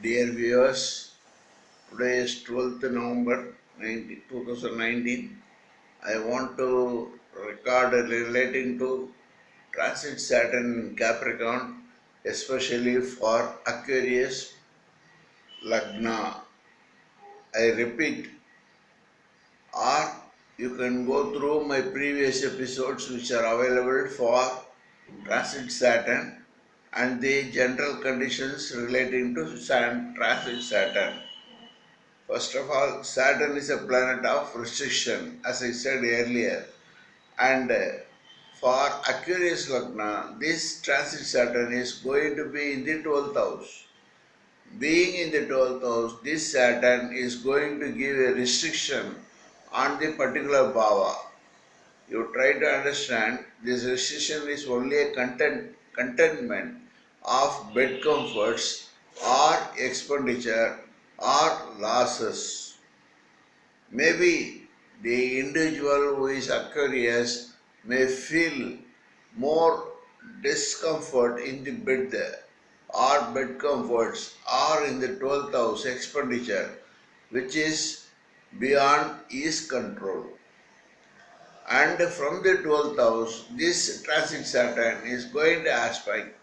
Dear viewers, today is 12th November 2019. I want to record relating to transit Saturn in Capricorn, especially for Aquarius Lagna. I repeat, or you can go through my previous episodes which are available for transit Saturn and the general conditions relating to transit Saturn. First of all, Saturn is a planet of restriction, as I said earlier. And for Aquarius Lagna, this transit Saturn is going to be in the 12th house. Being in the 12th house, this Saturn is going to give a restriction on the particular bhava. You try to understand, this restriction is only a contentment of bed comforts or expenditure or losses. Maybe the individual who is Aquarius may feel more discomfort in the bed or bed comforts or in the 12th house expenditure, which is beyond his control. And from the 12th house, this transit Saturn is going to aspect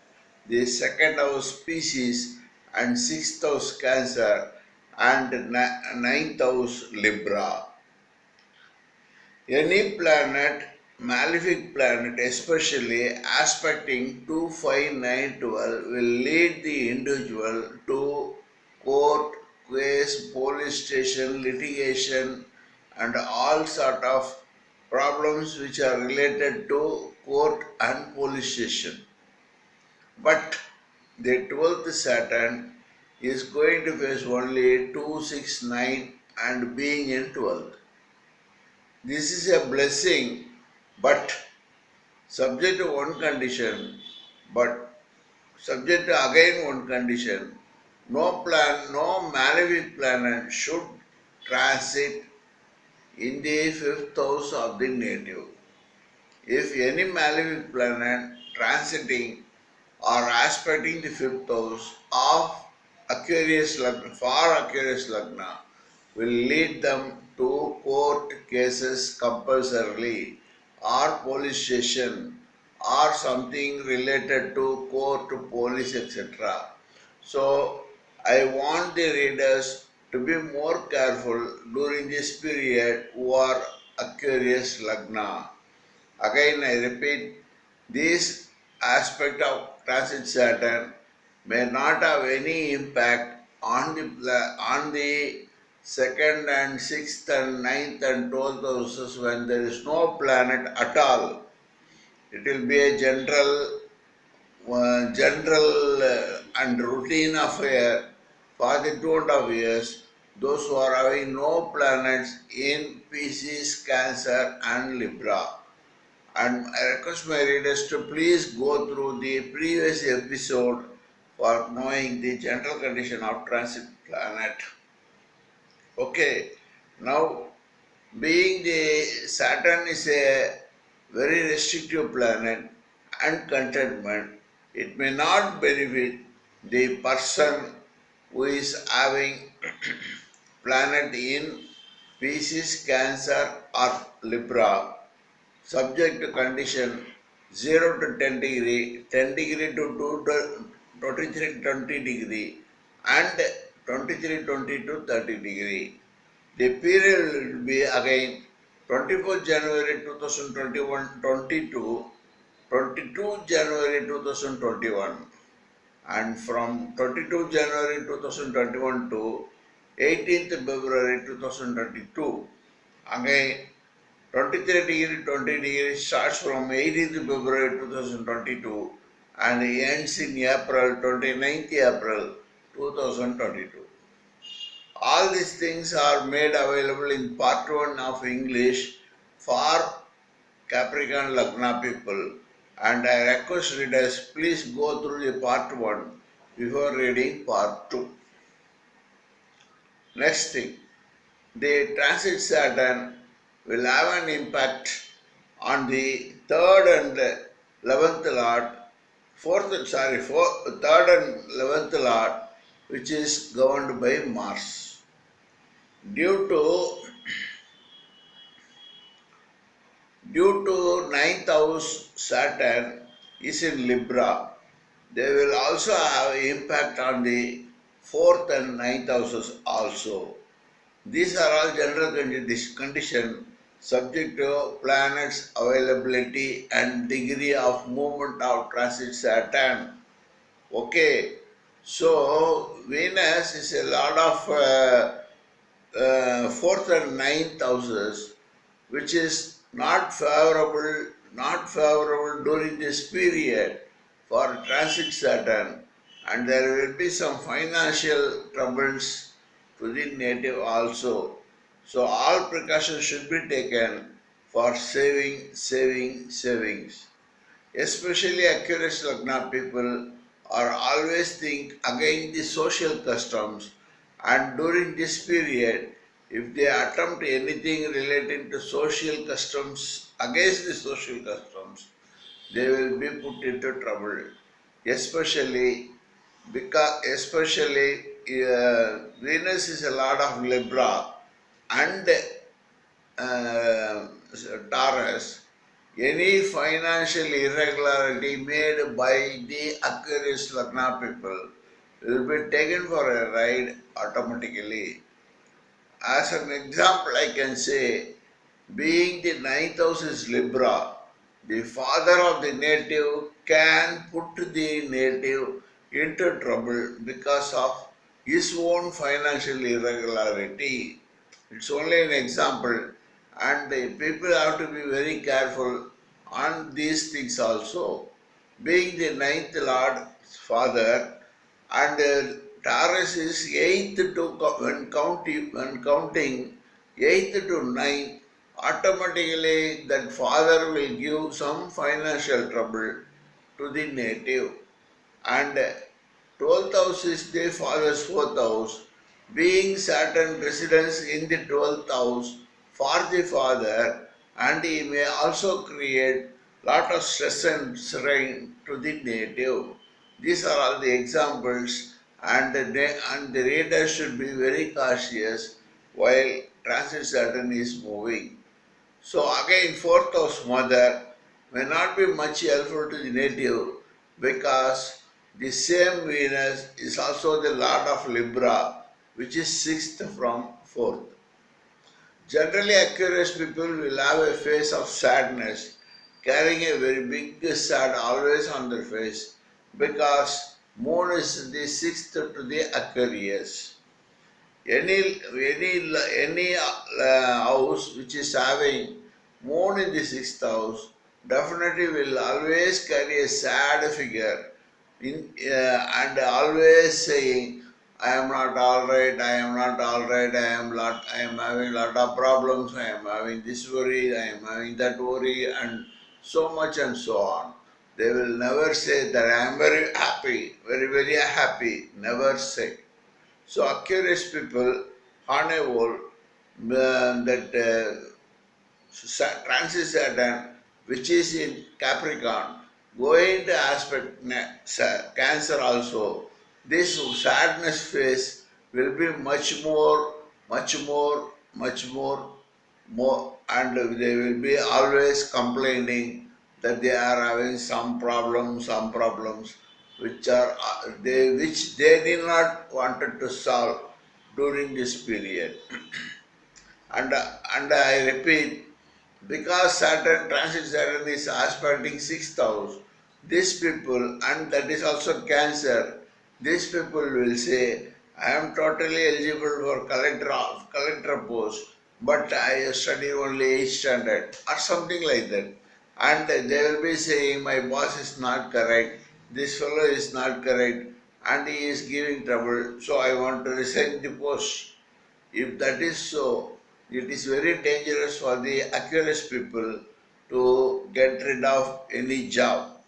the second house Pisces and 6th house Cancer and 9th house Libra. Any planet, malefic planet especially, aspecting 2, 5, 9, 12 will lead the individual to court, case, police station, litigation and all sort of problems which are related to court and police station. But the 12th Saturn is going to face only 2, 6, 9 and being in 12th. This is a blessing, but subject to one condition, but subject to again one condition. No malefic planet should transit in the 5th house of the native. If any malefic planet transiting or aspecting the 5th house of Aquarius Lagna, for Aquarius Lagna, will lead them to court cases compulsorily or police station or something related to court, police, etc. So, I want the readers to be more careful during this period who are Aquarius Lagna. Again, I repeat, this aspect of transit Saturn may not have any impact on the second and sixth and ninth and 12th houses when there is no planet at all. It will be a general and routine affair for the 2.5 years. Those who are having no planets in Pisces, Cancer and Libra. And I request my readers to please go through the previous episode for knowing the general condition of transit planet. Okay, now being the Saturn is a very restrictive planet and contentment, it may not benefit the person who is having planet in Pisces, Cancer or Libra, subject to condition 0 to 10 degree, 10 degree to 23 20 degree and 23 20 to 30 degree. The period will be again 24 January 2021 22, 22 January 2021 and from 22 January 2021 to 18th February 2022. Again 23 degree 20 degree starts from 18th February 2022 and ends in April 29th April 2022. All these things are made available in part 1 of English for Capricorn Lagna people, and I request readers please go through the part 1 before reading part 2. Next thing, the transit Saturn will have an impact on the 3rd and 11th Lord, 3rd and 11th Lord which is governed by Mars. Due to ninth house Saturn is in Libra, they will also have impact on the fourth and ninth houses also. These are all general condition subject to planets availability and degree of movement of transit Saturn. Okay, so Venus is a lot of fourth and ninth houses, which is not favorable during this period for transit Saturn, and there will be some financial troubles to the native also. So all precautions should be taken for savings. Especially Aquarius Lagna people are always think against the social customs, and during this period, if they attempt anything relating to social customs against the social customs, they will be put into trouble. Especially Venus is a lot of Libra and uh, Taurus. Any financial irregularity made by the Aquarius Lagna people will be taken for a ride automatically. As an example, I can say, being the ninth house is Libra, the father of the native can put the native into trouble because of his own financial irregularity. It's only an example, and the people have to be very careful on these things also. Being the ninth lord father, and Taurus is eighth to when counting eighth to ninth, automatically that father will give some financial trouble to the native. And 12th house is the father's fourth house, being Saturn residence in the 12th house for the father, and he may also create lot of stress and strain to the native. These are all the examples, and the reader should be very cautious while transit Saturn is moving. So again, fourth house mother may not be much helpful to the native because the same Venus is also the lord of Libra, which is sixth from fourth. Generally, Aquarius people will have a face of sadness, carrying a very big sad always on their face because Moon is the sixth to the Aquarius. Any house which is having moon in the sixth house definitely will always carry a sad figure and always saying, I am not all right, I am not all right, I am having lot of problems, I am having this worry, I am having that worry, and so much and so on. They will never say that I am very happy, very happy, never say. So Aquarius people on a whole that transit Saturn, which is in Capricorn, going to aspect Cancer also. This sadness phase will be more, and they will be always complaining that they are having some problems which they did not wanted to solve during this period. And I repeat, because Saturn is aspecting sixth house, these people, and that is also Cancer, these people will say, I am totally eligible for collector post, but I study only 8th standard or something like that. And they will be saying, my boss is not correct, this fellow is not correct, and he is giving trouble, so I want to resign the post. If that is so, it is very dangerous for the Aquarius people to get rid of any job.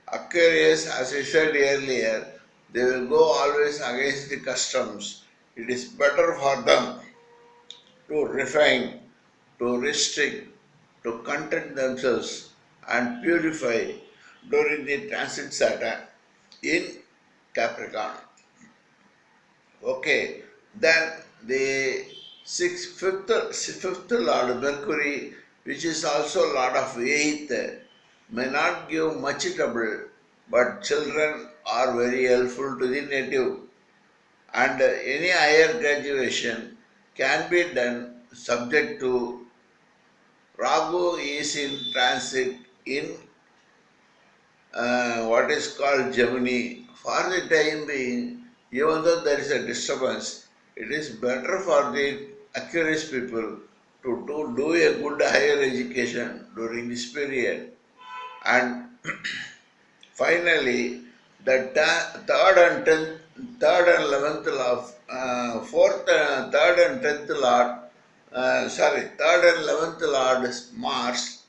Aquarius, as I said earlier, they will go always against the customs. It is better for them to refine, to restrict, to content themselves and purify during the transit Saturn in Capricorn. Okay, then the fifth Lord Mercury, which is also Lord of eighth, may not give much trouble, but children are very helpful to the native, and any higher graduation can be done subject to Rahu is in transit in what is called Gemini. For the time being, even though there is a disturbance, it is better for the Aquarius people to do a good higher education during this period. And finally, the third and 11th of third and 10th Lord, third and 11th Lord Mars,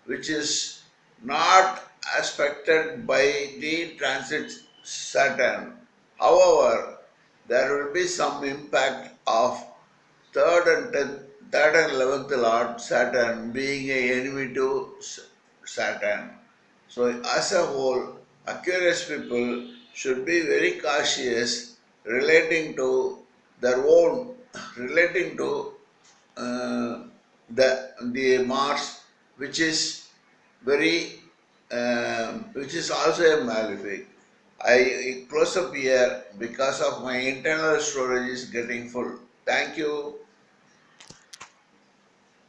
which is not aspected by the transit Saturn. However, there will be some impact of third and 11th Lord Saturn being a enemy to Saturn. So, as a whole, Aquarius people should be very cautious relating to uh, the Mars, which is which is also a malefic. I close up here because of my internal storage is getting full. Thank you.